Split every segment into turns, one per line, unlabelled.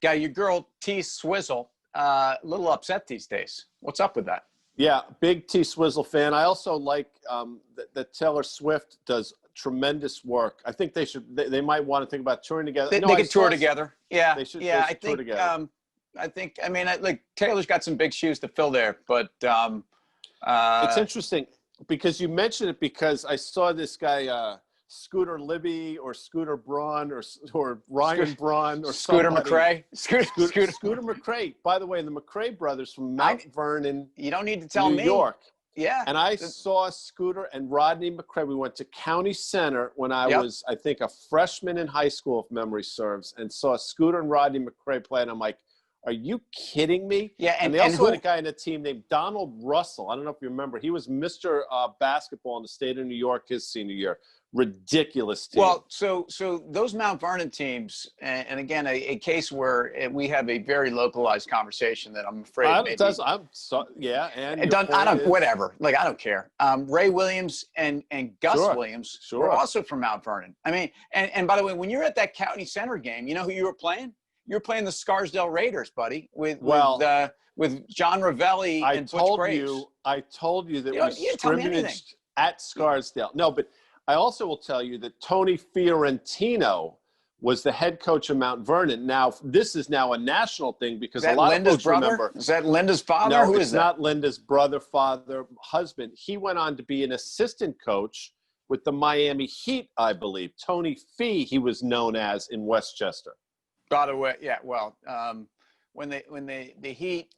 Guy, your girl T Swizzle, a little upset these days. What's up with that?
Yeah, big T Swizzle fan. I also like that Taylor Swift does tremendous work. I think they might want to think about touring together.
They could tour together. Yeah,
they should
tour
together.
I mean, like Taylor's got some big shoes to fill there, but
it's interesting because you mentioned it because I saw this guy Scooter Libby or Scooter Braun or Ryan Braun or
Scooter
somebody.
McRae.
Scooter McRae. By the way, the McRae brothers from Mount Vernon.
You don't need to tell
New
me.
York.
Yeah.
And I saw Scooter and Rodney McRae. We went to County Center when I was, I think, a freshman in high school, if memory serves, and saw Scooter and Rodney McRae play. And I'm like, are you kidding me?
Yeah.
And they also had a guy in the team named Donald Russell. I don't know if you remember. He was Mr. Basketball in the state of New York his senior year. Ridiculous team.
Well, so those Mount Vernon teams, and again, a case where we have a very localized conversation that I'm afraid whatever. Like, I don't care. Ray Williams and Gus Williams were also from Mount Vernon. I mean, and by the way, when you're at that County Center game, you know who you were playing? You were playing the Scarsdale Raiders, buddy, with John Ravelli and Butch Graves.
I told you that we scrimmaged at Scarsdale. No, but I also will tell you that Tony Fiorentino was the head coach of Mount Vernon. Now, this is now a national thing because a lot of folks remember.
Is that Linda's father?
No,
Who
it's
is that?
not Linda's brother, father, husband. He went on to be an assistant coach with the Miami Heat, I believe. Tony Fee, he was known as in Westchester.
By the way, yeah. Well, when the Heat,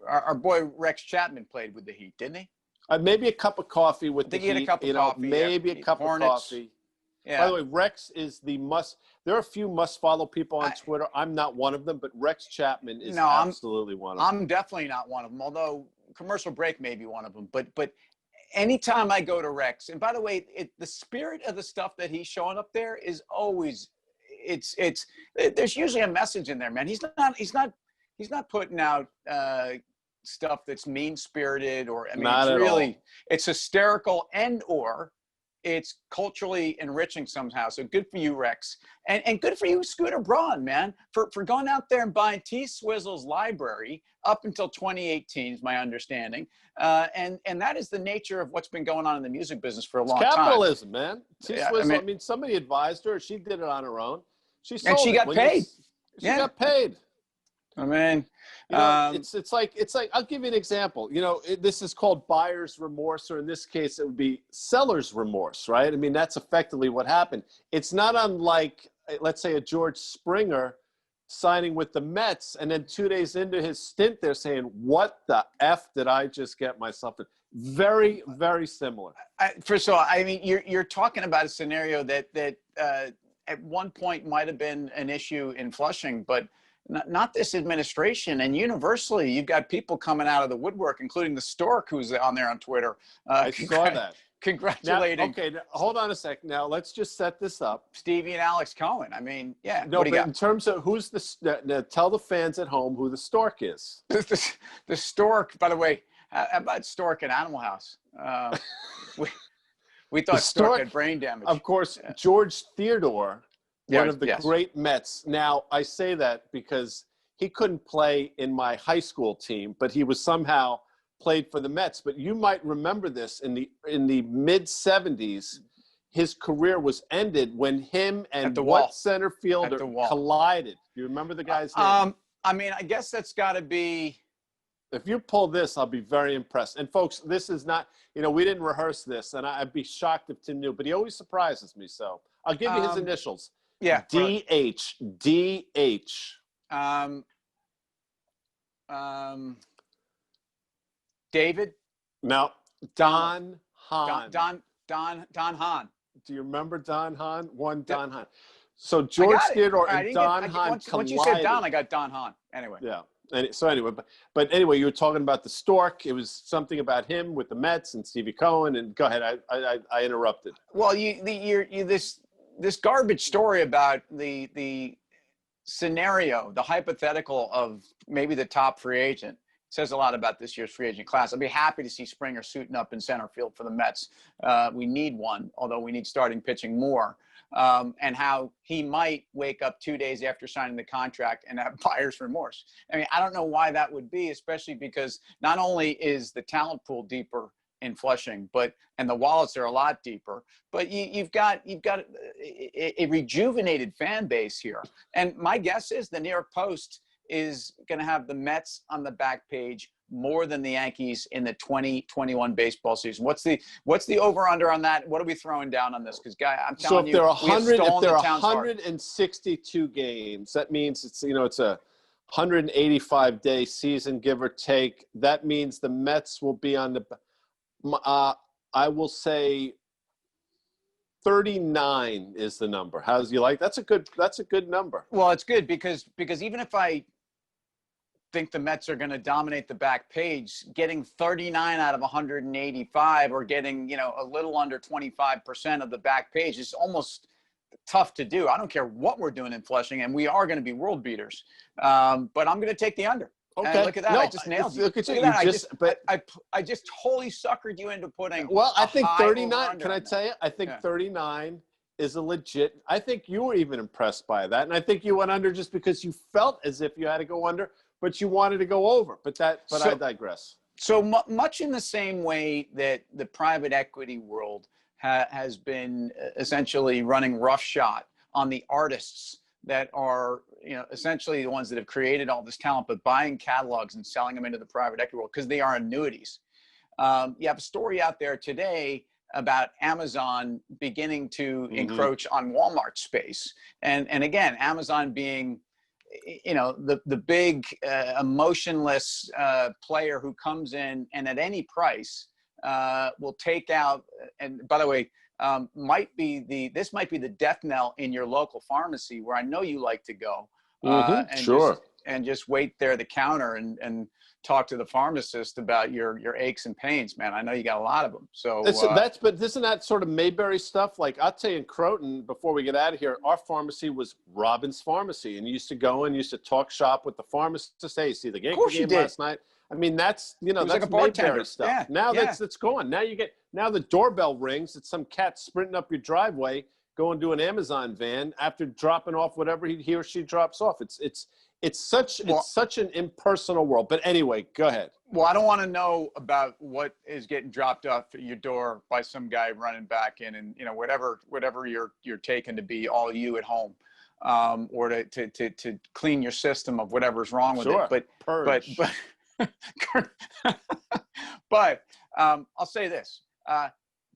our boy Rex Chapman played with the Heat, didn't he?
Maybe a cup of coffee with the Heat.
He had a cup of coffee.
Maybe a cup of coffee.
Yeah.
By the way, Rex is the must. There are a few must-follow people on Twitter. I'm not one of them, but Rex Chapman is absolutely one of them.
I'm definitely not one of them. Although commercial break may be one of them. But anytime I go to Rex, and by the way, the spirit of the stuff that he's showing up there is always. There's usually a message in there, man. He's not putting out stuff that's mean-spirited or it's hysterical or it's culturally enriching somehow. So good for you, Rex, and good for you, Scooter Braun, man, for going out there and buying T Swizzle's library up until 2018 is my understanding, and that is the nature of what's been going on in the music business for a long time.
Capitalism, man. T Swizzle. I mean, somebody advised her. She did it on her own. She
got paid.
She got paid.
I mean,
it's like I'll give you an example. This is called buyer's remorse, or in this case, it would be seller's remorse, right? I mean, that's effectively what happened. It's not unlike, let's say, a George Springer signing with the Mets, and then 2 days into his stint, they're saying, "What the f did I just get myself in?" Very, very similar.
First of all, I mean, you're talking about a scenario that at one point might have been an issue in Flushing, but not this administration. And universally, you've got people coming out of the woodwork, including the Stork, who's on there on Twitter.
I saw that.
Congratulating.
Now, okay, hold on a sec. Now, let's just set this up.
Stevie and Alex Cohen. I mean, yeah.
No, but in terms of who's tell the fans at home who the Stork is.
The Stork, by the way, how about Stork in Animal House? We thought Stork had brain damage.
Of course, George Theodore, one of the great Mets. Now, I say that because he couldn't play in my high school team, but he was somehow played for the Mets. But you might remember this in the mid-'70s. His career was ended when him and center fielder collided. Do you remember the guy's name?
I mean, I guess that's got to be.
If you pull this, I'll be very impressed. And folks, this is not, we didn't rehearse this, and I'd be shocked if Tim knew, but he always surprises me. So I'll give you his initials.
Yeah.
D-H.
David?
No. Don Hahn.
Don Hahn.
Do you remember Don Hahn? Don Hahn. So George Theodore and Don Hahn collided.
Once you said Don, I got Don Hahn. Anyway.
Yeah. So anyway, but anyway, you were talking about the Stork. It was something about him with the Mets and Stevie Cohen. And go ahead, I interrupted.
Well, this garbage story about the scenario, the hypothetical of maybe the top free agent says a lot about this year's free agent class. I'd be happy to see Springer suiting up in center field for the Mets. We need one, although we need starting pitching more. And how he might wake up 2 days after signing the contract and have buyer's remorse. I mean, I don't know why that would be, especially because not only is the talent pool deeper in Flushing, and the wallets are a lot deeper, but you've got a rejuvenated fan base here. And my guess is the New York Post is going to have the Mets on the back page more than the Yankees in the 2021 baseball season. What's the over under on that? What are we throwing down on this? Because I'm telling you,
if there are 162 games, that means it's a 185-day season, give or take. That means the Mets will be on the I will say 39 is the number. How's you like? That's a good number.
Well, it's good because even if I think the Mets are going to dominate the back page, getting 39 out of 185 or getting, a little under 25% of the back page is almost tough to do. I don't care what we're doing in Flushing, and we are going to be world beaters. But I'm going to take the under.
Okay.
And look at that.
No,
I just nailed you.
Look at you.
I just totally suckered you into putting.
Well, I think 39. Can I tell you? I think 39 is a legit. I think you were even impressed by that, and I think you went under just because you felt as if you had to go under, but you wanted to go over. But I digress.
So much in the same way that the private equity world has been essentially running roughshod on the artists that are, essentially the ones that have created all this talent, but buying catalogs and selling them into the private equity world because they are annuities. You have a story out there today about Amazon beginning to encroach on Walmart space. And again, Amazon being, the big emotionless player who comes in and at any price will take out, and by the way, this might be the death knell in your local pharmacy where I know you like to go. And just wait there at the counter and talk to the pharmacist about your aches and pains, man. I know you got a lot of them. So
but isn't that sort of Mayberry stuff? Like I'll tell you in Croton, before we get out of here, our pharmacy was Robin's Pharmacy, and you used to go and used to talk shop with the pharmacist. Hey, see the Yankee game last night. I mean, that's that's
like a bartender
stuff.
Yeah,
now that's gone. Now the doorbell rings. It's some cat sprinting up your driveway, going to an Amazon van after dropping off whatever he or she drops off. It's such an impersonal world. But anyway, go ahead.
Well, I don't want to know about what is getting dropped off at your door by some guy running back in, and whatever you're taking to be all you at home, or to clean your system of whatever's wrong with it. But I'll say this.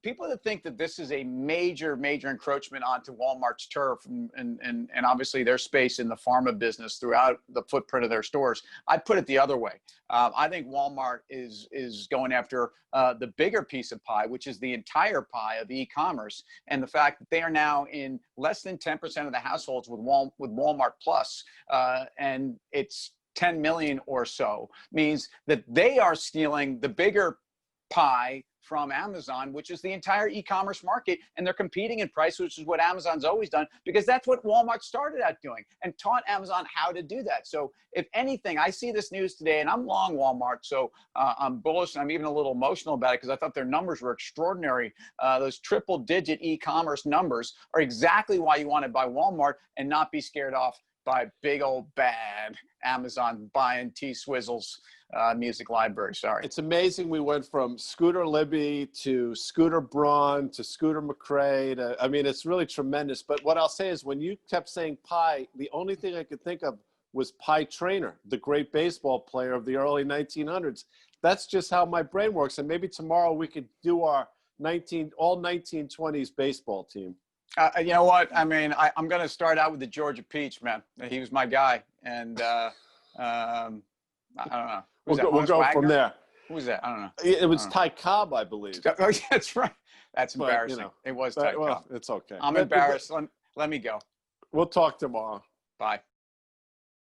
People that think that this is a major encroachment onto Walmart's turf and obviously their space in the pharma business throughout the footprint of their stores, I'd put it the other way. I think Walmart is going after the bigger piece of pie, which is the entire pie of e-commerce, and the fact that they are now in less than 10% of the households with Walmart Plus, and it's 10 million or so, means that they are stealing the bigger pie from Amazon, which is the entire e-commerce market, and they're competing in price, which is what Amazon's always done, because that's what Walmart started out doing and taught Amazon how to do that. So if anything, I see this news today, and I'm long Walmart, so I'm bullish, and I'm even a little emotional about it because I thought their numbers were extraordinary. Those triple-digit e-commerce numbers are exactly why you want to buy Walmart and not be scared off by big old bad Amazon buying T-Swizzle's music library. Sorry.
It's amazing. We went from Scooter Libby to Scooter Braun to Scooter McRae. I mean, it's really tremendous. But what I'll say is when you kept saying Pie, the only thing I could think of was Pie Traynor, the great baseball player of the early 1900s. That's just how my brain works. And maybe tomorrow we could do our all 1920s baseball team.
You know what? I mean, I'm going to start out with the Georgia Peach, man. He was my guy. And I don't know.
We'll go from there.
Who was that? I don't know.
It was Ty Cobb, I believe.
Oh, yeah, that's right. That's embarrassing. It was Ty Cobb.
It's okay.
I'm embarrassed. Let me go.
We'll talk tomorrow.
Bye.